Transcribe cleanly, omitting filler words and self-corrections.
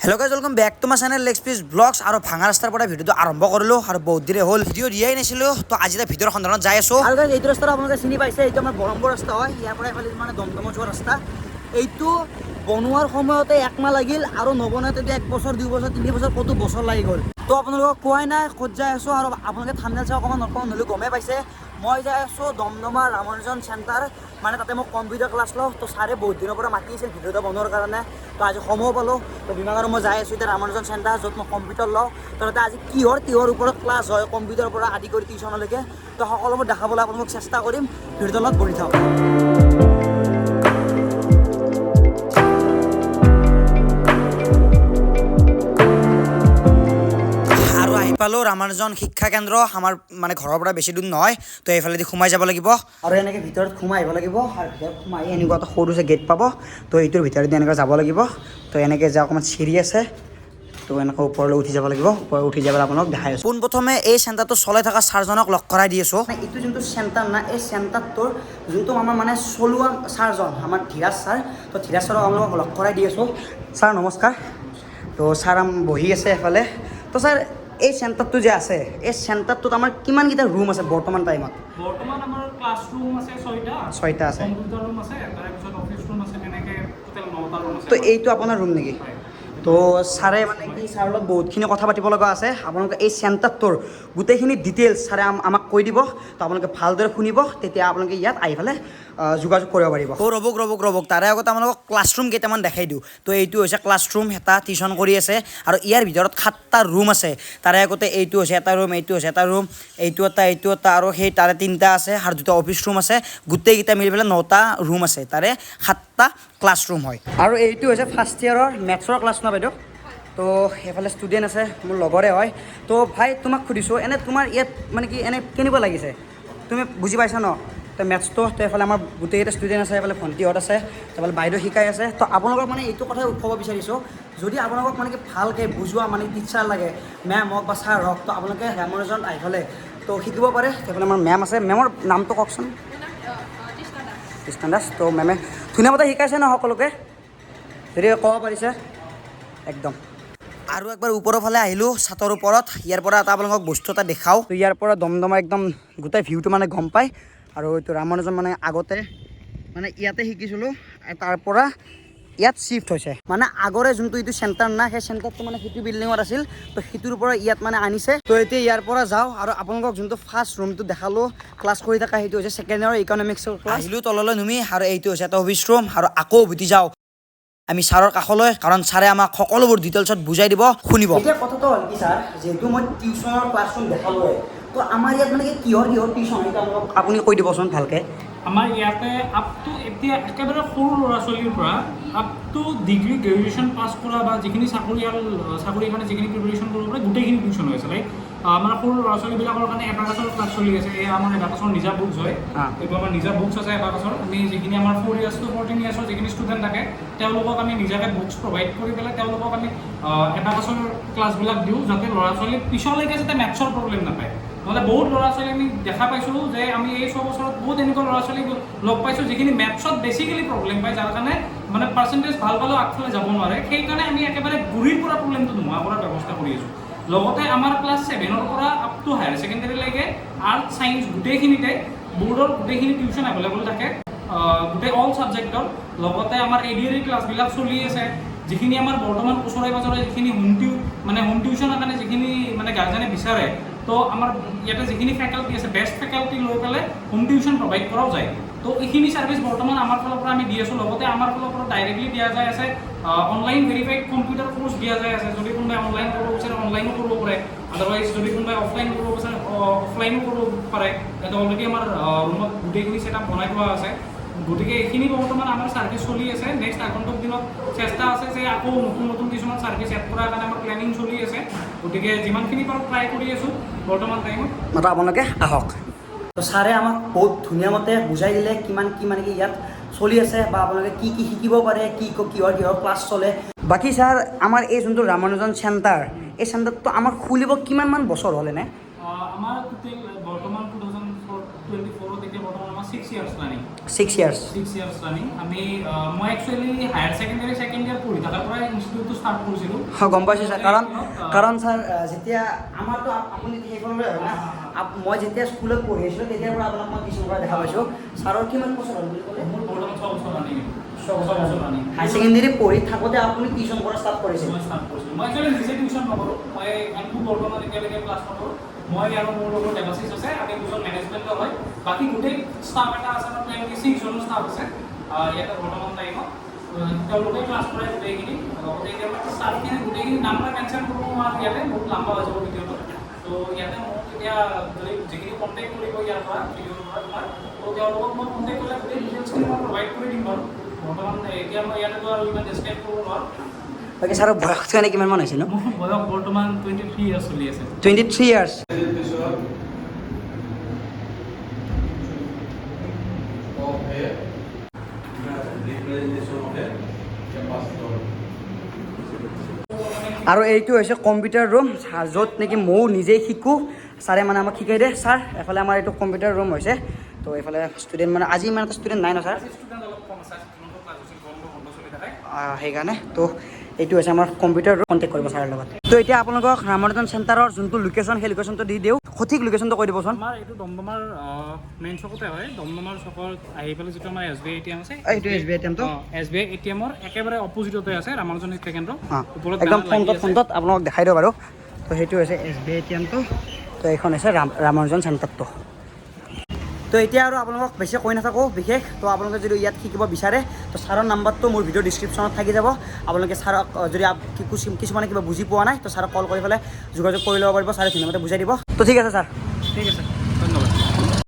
Hello guys welcome back to my channel लेग्स पिस blogs और भाঙा रास्तार পৰা ভিডিওটো আৰম্ভ কৰিলো আৰু বহুত দিৰে হ'ল ভিডিও দিয়াই নাছিলো তো আজি এটা ভিডিওৰ সন্ধানত যাই আছো আৰু গাইস এইটো ৰাস্তা আপোনালোকে চিনি পাইছে এইটো আমাৰ বৰমপুৰ ৰাস্তা হয় ইয়াৰ পৰা এফালে মানে দমদম যোৱা ৰাস্তা এইটো বনোৱাৰ সময়তে এক মাহ লাগিল আৰু নবনাতে 1 বছৰ 2 বছৰ 3 বছৰ কত বছৰ লাগি গল তো আপোনালোকক কোৱাই নাই খোজ যাই আছো আৰু আপোনালোকে থাম্বনেল চাই অকমান নকলে গমে পাইছে মই যাই আছো দমদমা ৰামানুজন চেণ্টাৰ মানে তাতে মই কম্পিউটাৰ ক্লাছ লওঁ তো ছাৰে বহুত দিনৰ পৰা মাতি আছিল ভিডিওটা বনোৱাৰ কাৰণে তো আজি সময় পালো তো বিমানৰ মই যাই আছো এতিয়া ৰামানুজন চেণ্টাৰ য'ত মই কম্পিউটাৰ লওঁ তো তাতে আজি কিহৰ ওপৰত ক্লাছ হয় কম্পিউটাৰৰ পৰা আদি কৰি টিউশ্যনলৈকে তো সকলোবোৰ দেখাবলৈ আপোনালোকক চেষ্টা কৰিম ভিডিওটোৰ লগত বহি থাকক পালো ৰামানুজন শিক্ষা কেন্দ্ৰ আমাৰ মানে ঘৰৰ পৰা বেছি দূৰ নহয় তো এইফালেদি সোমাই যাব লাগিব আৰু এনেকৈ ভিতৰত সোমাই আহিব লাগিব আৰু ভিতৰত সোমাই এনেকুৱা এটা সৰু গেট পাব তো এইটোৰ ভিতৰেদি এনেকৈ যাব লাগিব তো এনেকৈ যে অকণমান চিৰি আছে তো এনেকৈ ওপৰলৈ উঠি যাব লাগিব ওপৰলৈ উঠি যাবলৈ আপোনাক দেখাই আছোঁ পোনপ্ৰথমে এই চেণ্টাৰটো চলাই থকা ছাৰজনক লগ কৰাই দি আছোঁ এইটো যোনটো চেণ্টাৰ না এই চেণ্টাৰটোৰ যোনটো আমাৰ মানে চলোৱা ছাৰজন আমাৰ ধীৰাজ ছাৰ তো ধীৰাজ ছাৰক আপোনালোকক লগ কৰাই দি আছোঁ ছাৰ নমস্কাৰ তো ছাৰ বহি আছে এফালে তো ছাৰ এই চেণ্টাৰটো যে আছে এই চেণ্টাৰটোত আমাৰ কিমানকেইটা ৰুম আছে বৰ্তমান টাইমত বৰ্তমান আমাৰ ক্লাছৰুম আছে 6টা আছে কম্পিউটাৰ ৰুম আছে তাৰপিছত অফিচ ৰুম আছে তেনেকৈ টোটেল 9টা ৰুম আছে তো এইটো আপোনাৰ ৰুম নেকি তো ছাৰে মানে কি ছাৰৰ লগত বহুতখিনি কথা পাতিব লগা আছে আপোনালোকে এই চেণ্টাৰটোৰ গোটেইখিনি ডিটেইলছ ছাৰে আমাক কৈ দিব তো আপোনালোকে ভালদৰে শুনিব তেতিয়া আপোনালোকে ইয়াত আহি পেলাই যোগাযোগ কৰিব পাৰিব তো ৰ'বক তাৰে আগতে আপোনালোকক ক্লাছৰুম কেইটামান দেখাই দিওঁ তো এইটো হৈছে ক্লাছৰুম এটা টিউশ্যন কৰি আছে আৰু ইয়াৰ ভিতৰত 7টা ৰুম আছে তাৰে আগতে এইটো হৈছে এটা ৰুম এইটো হৈছে এটা ৰুম এইটো এটা আৰু সেই তাৰে 3টা আছে আৰু 2টা অফিচ ৰুম আছে গোটেইকেইটা মিলি পেলাই 9টা ৰুম আছে তাৰে 7টা ক্লাছৰুম হয় আৰু এইটো হৈছে ফাৰ্ষ্ট ইয়াৰৰ মেথছৰ ক্লাছ ন বাইদেউ তো সেইফালে ষ্টুডেণ্ট আছে মোৰ লগৰে হয় তো ভাই তোমাক সুধিছোঁ এনে তোমাৰ ইয়াত মানে কি এনে কেনেকুৱা লাগিছে তুমি বুজি পাইছা ন তো মেথছটো তো এইফালে আমাৰ গোটেইকেইটা ষ্টুডেণ্ট আছে এইফালে ভণ্টিহঁত আছে এইফালে বাইদেউ শিকাই আছে তো আপোনালোকক মানে এইটো কথাই ক'ব বিচাৰিছোঁ যদি আপোনালোকক মানে কি ভালকৈ বুজোৱা মানে টিচাৰ লাগে মেম হওক বা ছাৰ হওক তো আপোনালোকে ৰামানুজন আহি পেলাই তো শিকিব পাৰে সেইফালে আমাৰ মেম আছে মেমৰ নামটো কওকচোন কৃষ্ণ দাস তো মেমে ধুনীয়া মতে শিকাইছে ন সকলোকে যদি ক'ব পাৰিছে একদম আৰু একবাৰ ওপৰৰ ফালে আহিলোঁ ছাতৰ ওপৰত ইয়াৰ পৰা এটা আপোনালোকক বস্তু এটা দেখাওঁ তো ইয়াৰ পৰা দমদমা একদম গোটেই ভিউটো মানে গম পায় আৰু এইটো ৰামানুজন মানে আগতে মানে ইয়াতে শিকিছিলোঁ তাৰ পৰা ইয়াত শ্বিফ্ট হৈছে মানে আগৰে যোনটো এইটো চেণ্টাৰ না সেই চেণ্টাৰটো মানে সেইটো বিল্ডিঙত আছিল তো সেইটোৰ পৰা ইয়াত মানে আনিছে তো এতিয়া ইয়াৰ পৰা যাওঁ আৰু আপোনালোকক যোনটো ফাৰ্ষ্ট ৰুমটো দেখালোঁ ক্লাছ কৰি থকা সেইটো হৈছে ছেকেণ্ড ইয়াৰৰ ইকনমিক্সৰ ক্লাছ আহিলোঁ তললৈ নুমি আৰু এইটো হৈছে এটা অফিচ ৰুম আৰু আকৌ উভতি যাওঁ আমি ছাৰৰ কাষলৈ কাৰণ ছাৰে আমাক সকলোবোৰ ডিটেইলছত বুজাই দিব শুনিব এতিয়া কথাটো হ'ল কি ছাৰ যিহেতু মই টিউশ্যনৰ ক্লাছৰুম দেখালোঁ তো আমাৰ ইয়াত মানে কিহৰ টিউশ্যন আপুনি কৈ দিবচোন ভালকৈ আমাৰ ইয়াতে আপ টু এতিয়া একেবাৰে সৰু ল'ৰা ছোৱালীৰ পৰা up two degree graduation pass কৰা বা যিখিনি চাকৰিৰ কাৰণে যিখিনি প্ৰিপেৰেশ্যন কৰিব পাৰে গোটেইখিনি টিউশ্যন হৈ আছে লাইক আমাৰ সৰু ল'ৰা ছোৱালীবিলাকৰ কাৰণে এবাকাছৰ ক্লাছ চলি আছে এই আমাৰ এবাকাছৰ নিজা বুকছ হয় এইটো আমাৰ নিজা বুকছ আছে এবাকাছৰ আমি যিখিনি আমাৰ 4 years to 14 years যিখিনি ষ্টুডেণ্ট থাকে তেওঁলোকক আমি নিজাকৈ বুকছ প্ৰভাইড কৰি পেলাই তেওঁলোকক আমি এবাকাছৰ ক্লাছবিলাক দিওঁ যাতে ল'ৰা ছোৱালী পিছলৈকে যাতে মেথছৰ প্ৰব্লেম নাপায় নহ'লে বহুত ল'ৰা ছোৱালী আমি দেখা পাইছোঁ যে আমি এই 6 বছৰত বহুত এনেকুৱা ল'ৰা ছোৱালী লগ পাইছোঁ যিখিনি মেথছত বেছিকেলি প্ৰব্লেম পায় যাৰ কাৰণে মানে পাৰ্চেণ্টেজ ভাল পালেও আগফালে যাব নোৱাৰে সেইকাৰণে আমি একেবাৰে গুৰিৰ পৰা প্ৰব্লেমটো নোহোৱা কৰাৰ ব্যৱস্থা কৰি আছোঁ লগতে আমাৰ ক্লাছ 7ৰ পৰা আপ টু হায়াৰ ছেকেণ্ডেৰীলৈকে আৰ্ট ছায়েন্স গোটেইখিনিতে বৰ্ডৰ গোটেইখিনি টিউশ্যন এভেইলেবল থাকে গোটেই অল ছাবজেক্টৰ লগতে আমাৰ ADR ক্লাছবিলাক চলি আছে যিখিনি আমাৰ বৰ্তমান ওচৰে পাজৰে যিখিনি হোম টিউশ্যনৰ কাৰণে যিখিনি মানে গাৰ্জেনে বিচাৰে তো আমাৰ ইয়াতে যিখিনি ফেকাল্টি আছে বেষ্ট ফেকাল্টি লৈ পেলাই হোম টিউশ্যন প্ৰভাইড কৰাও যায় তো এইখিনি ছাৰ্ভিচ বৰ্তমান আমাৰ ফালৰ পৰা আমি দি আছোঁ লগতে আমাৰ ফালৰ পৰা ডাইৰেক্টলি দিয়া যায় আছে অনলাইন ভেৰিফাইড কম্পিউটাৰ কোৰ্চ দিয়া যায় আছে যদি কোনোবাই অনলাইন কৰিব বিচাৰে অনলাইনো কৰিব পাৰে আদাৰৱাইজ যদি কোনোবাই অফলাইন কৰিব বিচাৰে অফলাইনো কৰিব পাৰে এতিয়া অলৰেডি আমাৰ ৰুমত গোটেইখিনি ছেটআপ বনাই থোৱা আছে গতিকে এইখিনি বৰ্তমান আমাৰ ছাৰ্ভিচ চলি আছে নেক্সট আগন্তুক দিনত চেষ্টা আছে যে আকৌ নতুন কিছুমান ছাৰ্ভিচ এড কৰাৰ কাৰণে আমাৰ প্লেনিং চলি আছে গতিকে যিমানখিনি পাৰোঁ ট্ৰাই কৰি আছোঁ বৰ্তমান টাইমত মাত্ৰ আপোনালোকে আহক তো ছাৰে আমাক বহুত ধুনীয়া মতে বুজাই দিলে কিমান কি মানে কি ইয়াত চলি আছে বা আপোনালোকে কি শিকিব পাৰে কিহৰ ক্লাছ চলে বাকী ছাৰ আমাৰ এই যোনটো ৰামানুজন চেণ্টাৰ এই চেণ্টাৰটো আমাক খুলিব কিমানমান বছৰ হ'ল এনে আমাৰ টোটেল বৰ্তমান 2024 এতিয়া বৰ্তমান আমাৰ 6 years planning 6 years 6 years running আমি মই actually higher secondary second year পঢ়ি থকাৰ পৰাই ইনষ্টিটিউটটো ষ্টাৰ্ট কৰিছিলোঁ। গম পাইছোঁ ছাৰ, কাৰণ ছাৰ যেতিয়া আমাৰতো আপুনি সেইখনৰে হয় না, মই যেতিয়া স্কুলত পঢ়ি আছিলোঁ তেতিয়াৰ পৰা আপোনাক মই টিউশ্যন কৰা দেখা পাইছোঁ। ছাৰৰ কিমান বছৰ হ'ল বুলি ক'লে? মোৰ বৰ্তমান 6 বছৰ ৰানিং। হাই ছেকেণ্ডেৰী পঢ়ি থাকোঁতে আপুনি টিউশ্যন কৰা ষ্টাৰ্ট কৰিছিল? মই ষ্টাৰ্ট কৰিছিলোঁ। মই একচুৱেলি নিজে টিউশ্যন নকৰোঁ, মই একো বৰ্তমান এতিয়ালৈকে ক্লাছ নকৰোঁ। মই আৰু মোৰ লগত দেৱাশিষ আছে, আমি দুজন মেনেজমেণ্টৰ হয়। বাকী গোটেই ষ্টাফ এটা আছে, আমাৰ 26জনৰ ষ্টাফ আছে ইয়াতে বৰ্তমান টাইমত। তেওঁলোকে ক্লাছ কৰাই গোটেইখিনি, লগতে এতিয়া ষ্টাফখিনি গোটেইখিনি নাম মই মেনশ্যন কৰিব নোৱাৰোঁ ইয়াতে, বহুত লম্বা হৈ যাব ভিডিঅ'টো। ত' ইয়াতে মোক এতিয়া যদি যিখিনি কণ্টেক্ট কৰিব ইয়াৰ পৰা ভিডিঅ'ৰ পৰা তোমাৰ, ত' তেওঁলোকক মই কণ্টেক্ট কৰিলে গোটেই ডিটেইলছখিনি মই প্ৰভাইড কৰি দিম বাৰু। বৰ্তমান এতিয়া মই ইয়াতেতো আৰু ইমান ডেছক্ৰাইব কৰিব নোৱাৰোঁ। বাকী ছাৰৰ বয়সটো এনে কিমানমান হৈছে ন? মোৰ বয়স বৰ্তমান 23 ইয়াৰ্ছ চলি আছে। 23 ইয়াৰ্ছ। আৰু এইটো হৈছে কম্পিউটাৰ ৰুম, য'ত নেকি ময়ো নিজেই শিকোঁ। ছাৰে মানে আমাক শিকাই দিয়ে। ছাৰ এফালে আমাৰ এইটো কম্পিউটাৰ ৰুম হৈছে, তো এইফালে ষ্টুডেণ্ট মানে আজি ইমান এটা ষ্টুডেণ্ট নাই ন ছাৰ? সেইকাৰণে তো এইটো হৈছে আমাৰ কম্পিউটাৰ ৰুম, কণ্টেক্ট কৰিব ছাৰৰ লগত। তো এতিয়া আপোনালোকক ৰামানুজন চেণ্টাৰৰ যোনটো লোকেশ্যন, সেই লোকেশ্যনটো দি দিওঁ। সঠিক লোকেশ্যনটো কৈ দিবচোন। আমাৰ এইটো দমদমাৰ মেইন চকতে হয়। দমদমাৰ চকৰ আহি পেলাই যিটো আমাৰ SBI ATM আছে, এইটো SBI ATM টো SBI ATM-ৰ একেবাৰে অপজিটতে আছে ৰামানুজন শিক্ষা কেন্দ্ৰ। একদম ফ্ৰণ্টত আপোনালোক দেখাই দিওঁ বাৰু। তো সেইটো হৈছে SBI ATM-টো, তো এইখন হৈছে ৰামানুজন চেণ্টাৰটো। তো এতিয়া আৰু আপোনালোকক বেছি কৈ নাথাকোঁ বিশেষ। তো আপোনালোকে যদি ইয়াত শিকিব বিচাৰে তো ছাৰৰ নাম্বাৰটো মোৰ ভিডিঅ' ডিছক্ৰিপশ্যনত থাকি যাব। আপোনালোকে ছাৰক যদি কিছুমানে কিবা বুজি পোৱা নাই তো ছাৰক কল কৰি পেলাই যোগাযোগ কৰি ল'ব পাৰিব, ছাৰে ধুনীয়াকৈ বুজাই দিব। তো ঠিক আছে ছাৰ। ঠিক আছে।